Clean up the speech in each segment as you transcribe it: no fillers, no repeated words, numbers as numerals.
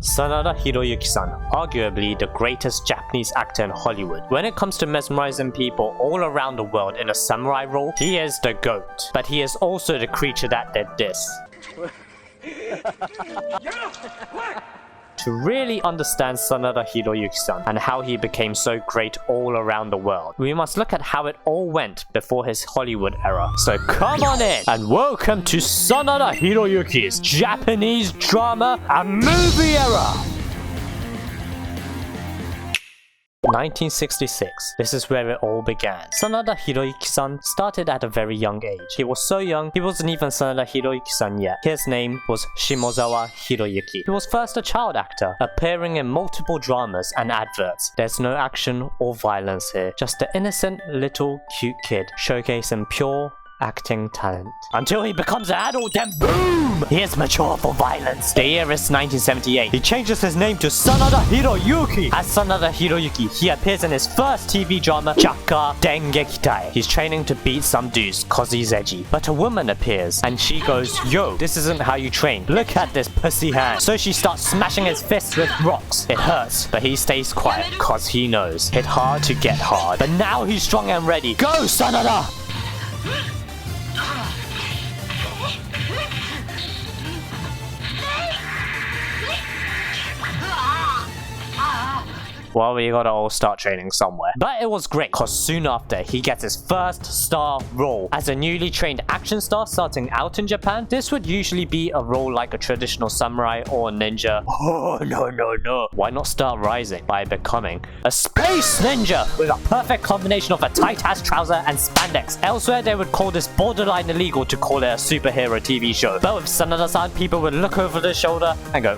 Sanada Hiroyuki-san, arguably the greatest Japanese actor in Hollywood. When it comes to mesmerizing people all around the world in a samurai role, he is the GOAT. But he is also the creature that did this. To really understand Sanada Hiroyuki-san and how he became so great all around the world, we must look at how it all went before his Hollywood era. So come on in and welcome to Sanada Hiroyuki's Japanese drama and movie era! 1966. This is where it all began. Sanada Hiroyuki-san started at a very young age. He was so young, he wasn't even Sanada Hiroyuki-san yet. His name was Shimozawa Hiroyuki. He was first a child actor, appearing in multiple dramas and adverts. There's no action or violence here, just an innocent little cute kid showcasing pure acting talent. Until he becomes an adult, then boom! He is mature for violence. The year is 1978. He changes his name to Sanada Hiroyuki. As Sanada Hiroyuki, he appears in his first TV drama, Chakka Dengekitai. He's training to beat some dudes cause he's edgy. But a woman appears and she goes, "Yo, this isn't how you train. Look at this pussy hand." So she starts smashing his fists with rocks. It hurts, but he stays quiet cause he knows hit hard to get hard. But now he's strong and ready. Go, Sanada! Well, we gotta all start training somewhere. But it was great, cause soon after, he gets his first star role. As a newly trained action star starting out in Japan, this would usually be a role like a traditional samurai or a ninja. Oh, no. Why not start rising by becoming a space ninja with a perfect combination of a tight-ass trouser and spandex? Elsewhere, they would call this borderline illegal to call it a superhero TV show. But with Sanada-san, people would look over their shoulder and go,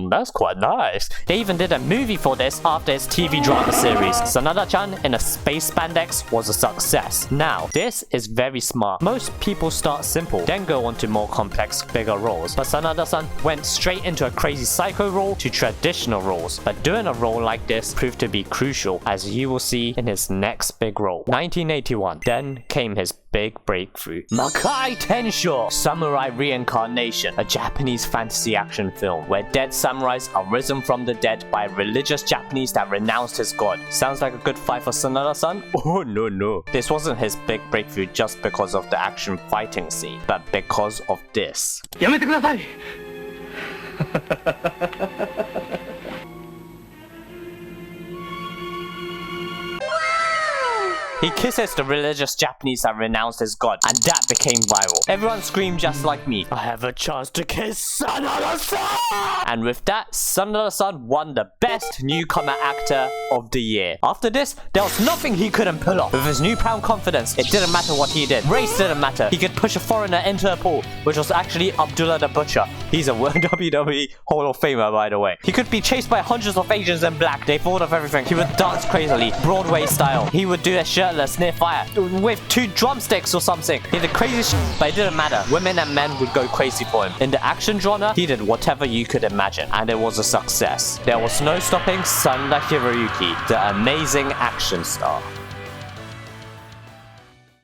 that's quite nice. They even did a movie for this after his TV drama series. Sanada-chan in a space spandex was a success. Now, this is very smart. Most people start simple, then go on to more complex, bigger roles. But Sanada-san went straight into a crazy psycho role to traditional roles. But doing a role like this proved to be crucial, as you will see in his next big role. 1981. Then came his big breakthrough. Makai Tensho, Samurai Reincarnation, a Japanese fantasy action film where dead samurais are risen from the dead by a religious Japanese that renounced his god. Sounds like a good fight for Sanada-san? Oh no. This wasn't his big breakthrough just because of the action fighting scene, but because of this. Yamete kudasai! He kisses the religious Japanese that renounced his god, and that became viral. Everyone screamed just like me, "I have a chance to kiss Sanada-san!" And with that, Sanada-san won the best newcomer actor of the year. After this, there was nothing he couldn't pull off. With his newfound confidence, it didn't matter what he did. Race didn't matter. He could push a foreigner into a pool, which was actually Abdullah the Butcher. He's a WWE Hall of Famer, by the way. He could be chased by hundreds of Asians in black. They thought of everything. He would dance crazily, Broadway style. He would do a shirtless near fire with 2 drumsticks or something. He did crazy shit, but it didn't matter. Women and men would go crazy for him. In the action genre, he did whatever you could imagine, and it was a success. There was no stopping Sanada Hiroyuki, the amazing action star.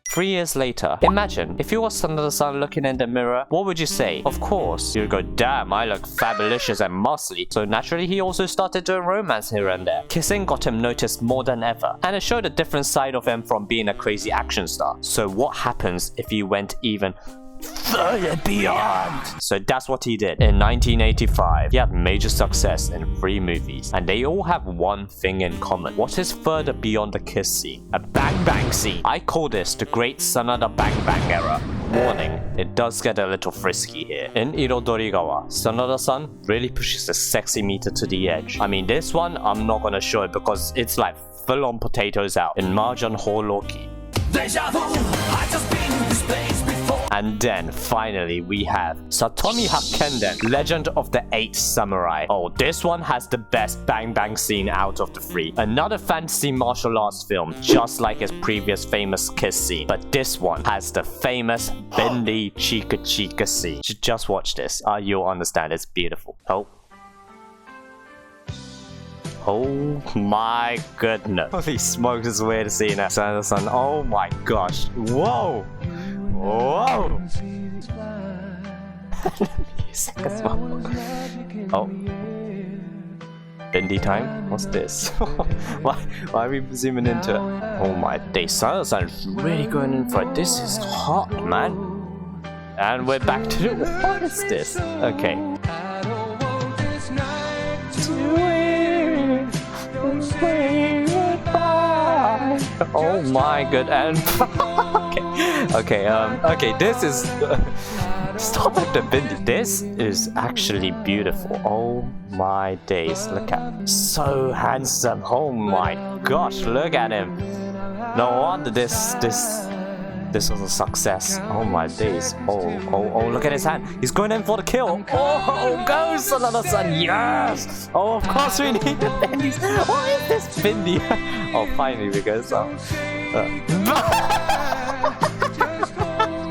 3 years later, imagine if you were Sanada-san looking in the mirror, what would you say? Of course, you'd go, "Damn, I look fabulous and muscly." So naturally, he also started doing romance here and there. Kissing got him noticed more than ever, and it showed a different side of him from being a crazy action star. So what happens if you went even further beyond? So that's what he did. In 1985, he had major success in 3 movies, and they all have one thing in common. What is further beyond the kiss scene? A bang bang scene. I call this the great Sanada bang bang era. Warning, it does get a little frisky here. In Irodorigawa, Sanada-san really pushes the sexy meter to the edge. I mean, this one, I'm not gonna show it because it's like full on potatoes out. In Mahjong Holoki. Deja vu, I just been in this place before. And then, finally, we have Satomi Hakkenden, Legend of the 8 Samurai. Oh, this one has the best bang bang scene out of the 3. Another fantasy martial arts film, just like his previous famous kiss scene. But this one has the famous bendy chica chica scene. Just watch this. You'll understand. It's beautiful. Oh my goodness. Holy smokes, this is weird to see now. Sanada-san, oh my gosh. Whoa! Whoa! Music as well. Oh. Bendy time? What's this? why are we zooming into it? Oh my days, Sanada-san is really going in for it. This is hot, man. And we're back to what is this? Okay. Oh my good and okay, this is stop with the Bindi. This is actually beautiful. Oh my days, look at so handsome. Oh my gosh, look at him. No wonder this was a success. Oh my days. Oh, look at his hand. He's going in for the kill. Oh, go Sanada-san. Yes. Oh, of course we need the Bindis. What is this Bindi? Oh, finally, because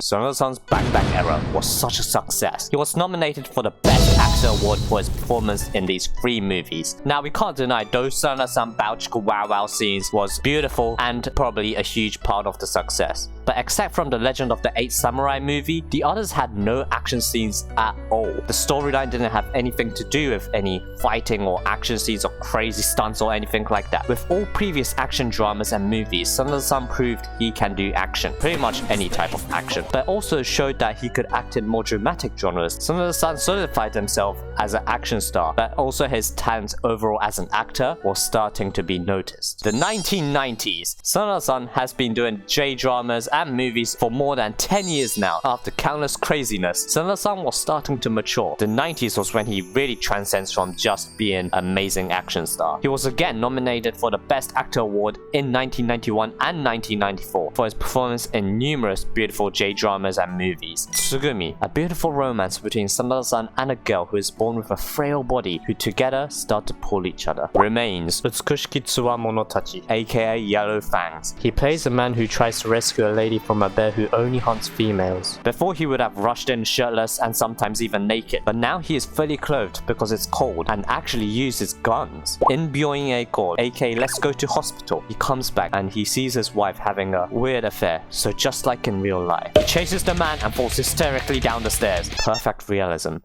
Sanada-san's Bang Bang era was such a success. He was nominated for the Best Actor Award for his performance in these 3 movies. Now, we can't deny those Sanada-san Bouchika Wow Wow scenes was beautiful and probably a huge part of the success. But except from the Legend of the 8 Samurai movie, the others had no action scenes at all. The storyline didn't have anything to do with any fighting or action scenes or crazy stunts or anything like that. With all previous action dramas and movies, Sanada-san proved he can do action, pretty much any type of action, but also showed that he could act in more dramatic genres. Sanada-san solidified himself as an action star, but also his talent overall as an actor was starting to be noticed. The 1990s, Sanada-san has been doing J-dramas and movies for more than 10 years now. After countless craziness, Sanada-san was starting to mature. The 90s was when he really transcends from just being an amazing action star. He was again nominated for the Best Actor Award in 1991 and 1994 for his performance in numerous beautiful J-dramas and movies. Tsugumi, a beautiful romance between Sanada-san and a girl who is born with a frail body who together start to pull each other. Remains, Utsukushiki Tsuwamono Tachi, aka Yellow Fangs. He plays a man who tries to rescue a lady from a bear who only hunts females. Before he would have rushed in shirtless and sometimes even naked, but now he is fully clothed because it's cold and actually uses guns. In Byoin Eiko, aka Let's Go to Hospital, he comes back and he sees his wife having a weird affair, so just like in real life. He chases the man and falls hysterically down the stairs. Perfect realism.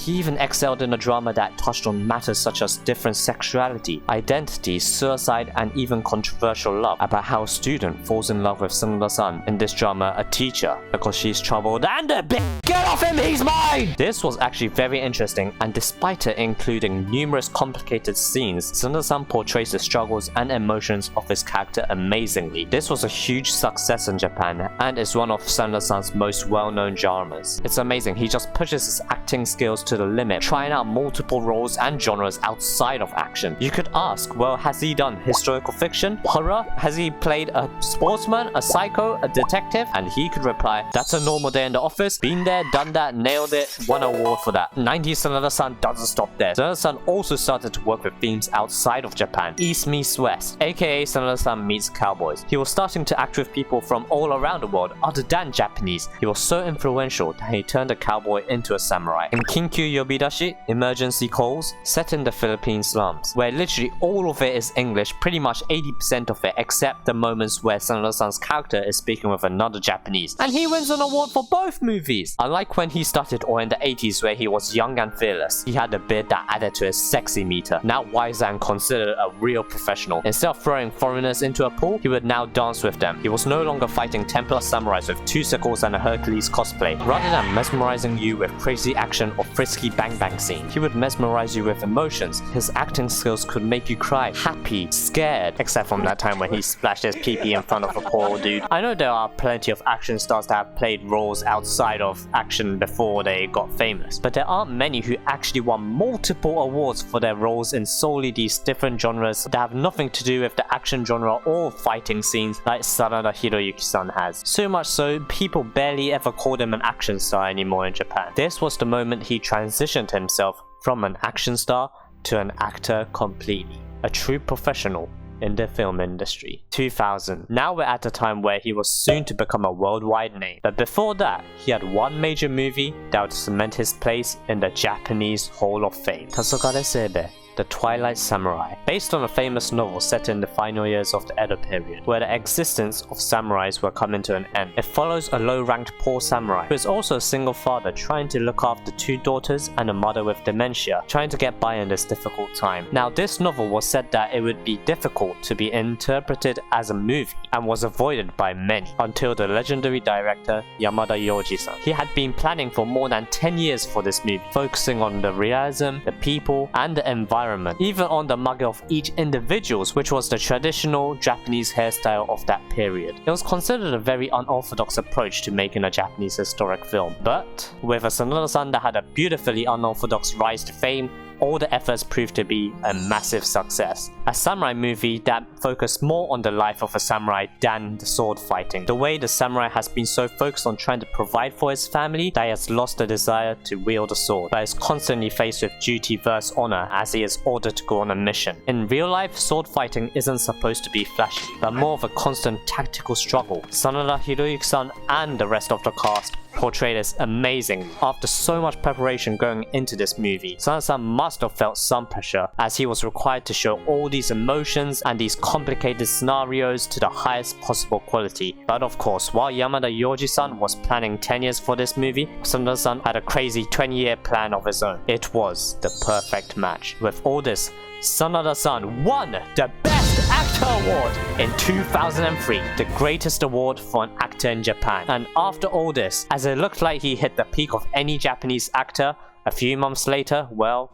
He even excelled in a drama that touched on matters such as different sexuality, identity, suicide, and even controversial love, about how a student falls in love with Sanada-san, in this drama a teacher, because she's troubled and a bitch. Get off him, he's mine! This was actually very interesting, and despite it including numerous complicated scenes, Sanada-san portrays the struggles and emotions of his character amazingly. This was a huge success in Japan, and is one of Sanada-san's most well-known dramas. It's amazing, he just pushes his acting skills to the limit, trying out multiple roles and genres outside of action. You could ask, well, has he done historical fiction, horror? Has he played a sportsman, a psycho, a detective? And he could reply, that's a normal day in the office, been there, done that, nailed it, won an award for that. 90s Sanada-san doesn't stop there. Sanada-san also started to work with themes outside of Japan. East meets West, aka Sanada-san meets cowboys. He was starting to act with people from all around the world other than Japanese. He was so influential that he turned a cowboy into a samurai. In Kinkyu Yobidashi, emergency calls, set in the Philippine slums, where literally all of it is English, pretty much 80% of it, except the moments where Sanada-san's character is speaking with another Japanese. And he wins an award for both movies! Unlike when he started or in the 80s where he was young and fearless, he had a beard that added to his sexy meter. Now wiser and considered a real professional. Instead of throwing foreigners into a pool, he would now dance with them. He was no longer fighting Templar samurais with 2 sickles and a Hercules cosplay. Rather than mesmerizing you with crazy action or frisky bang bang scene, he would mesmerize you with emotions. His acting skills could make you cry, happy, scared, except from that time when he splashed his pee-pee in front of a poor dude. I know there are plenty of action stars that have played roles outside of action before they got famous, but there aren't many who actually won multiple awards for their roles in solely these different genres that have nothing to do with the action genre or fighting scenes like Sanada Hiroyuki-san has. So much so, people barely ever called him an action star anymore in Japan. This was the moment he transitioned himself from an action star to an actor completely. A true professional in the film industry. 2000. Now we're at a time where he was soon to become a worldwide name. But before that, he had one major movie that would cement his place in the Japanese Hall of Fame. 黄昏セーベ、The Twilight Samurai, based on a famous novel set in the final years of the Edo period, where the existence of samurais were coming to an end. It follows a low-ranked poor samurai, who is also a single father trying to look after 2 daughters and a mother with dementia, trying to get by in this difficult time. Now, this novel was said that it would be difficult to be interpreted as a movie, and was avoided by many, until the legendary director Yamada Yoji-san. He had been planning for more than 10 years for this movie, focusing on the realism, the people, and the environment, even on the mug of each individual, which was the traditional Japanese hairstyle of that period. It was considered a very unorthodox approach to making a Japanese historic film, but with a Sanada-san that had a beautifully unorthodox rise to fame, all the efforts proved to be a massive success. A samurai movie that focused more on the life of a samurai than the sword fighting. The way the samurai has been so focused on trying to provide for his family that he has lost the desire to wield a sword, but is constantly faced with duty versus honor as he is ordered to go on a mission. In real life, sword fighting isn't supposed to be flashy, but more of a constant tactical struggle. Sanada Hiroyuki-san and the rest of the cast portrayed this amazingly. After so much preparation going into this movie, Sanada-san must have felt some pressure as he was required to show all these emotions and these complicated scenarios to the highest possible quality. But of course, while Yamada Yoji-san was planning 10 years for this movie, Sanada-san had a crazy 20-year plan of his own. It was the perfect match. With all this, Sanada-san won the Best Actor Award in 2003, the greatest award for an actor in Japan. And after all this, as it looked like he hit the peak of any Japanese actor, a few months later, well,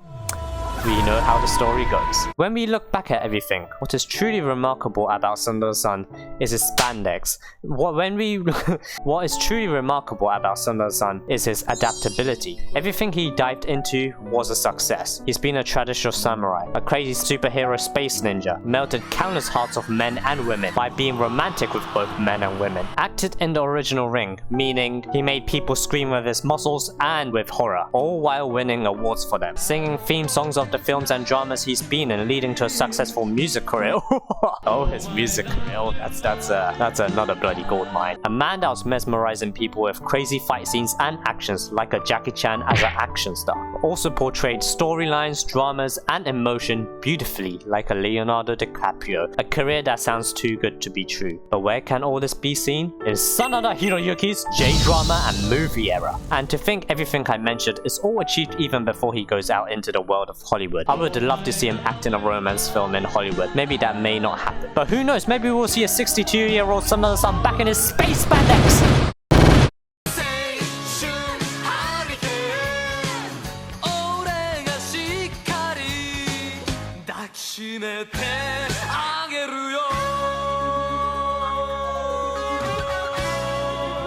we know how the story goes. When we look back at everything, what is truly remarkable about Sanada-san is his spandex. What is truly remarkable about Sanada-san is his adaptability. Everything he dived into was a success. He's been a traditional samurai, a crazy superhero space ninja, melted countless hearts of men and women by being romantic with both men and women, acted in the original Ring, meaning he made people scream with his muscles and with horror, all while winning awards for them, singing theme songs of the films and dramas he's been in, leading to a successful music career. Oh, his music career, that's another bloody gold mine. A man that was mesmerizing people with crazy fight scenes and actions like a Jackie Chan as an action star. Also portrayed storylines, dramas, and emotion beautifully like a Leonardo DiCaprio. A career that sounds too good to be true. But where can all this be seen? In Sanada Hiroyuki's J-drama and movie era. And to think everything I mentioned is all achieved even before he goes out into the world of Hollywood. I would love to see him act in a romance film in Hollywood. Maybe that may not happen. But who knows, maybe we'll see a 62-year-old Sanada-san back in his space spandex! She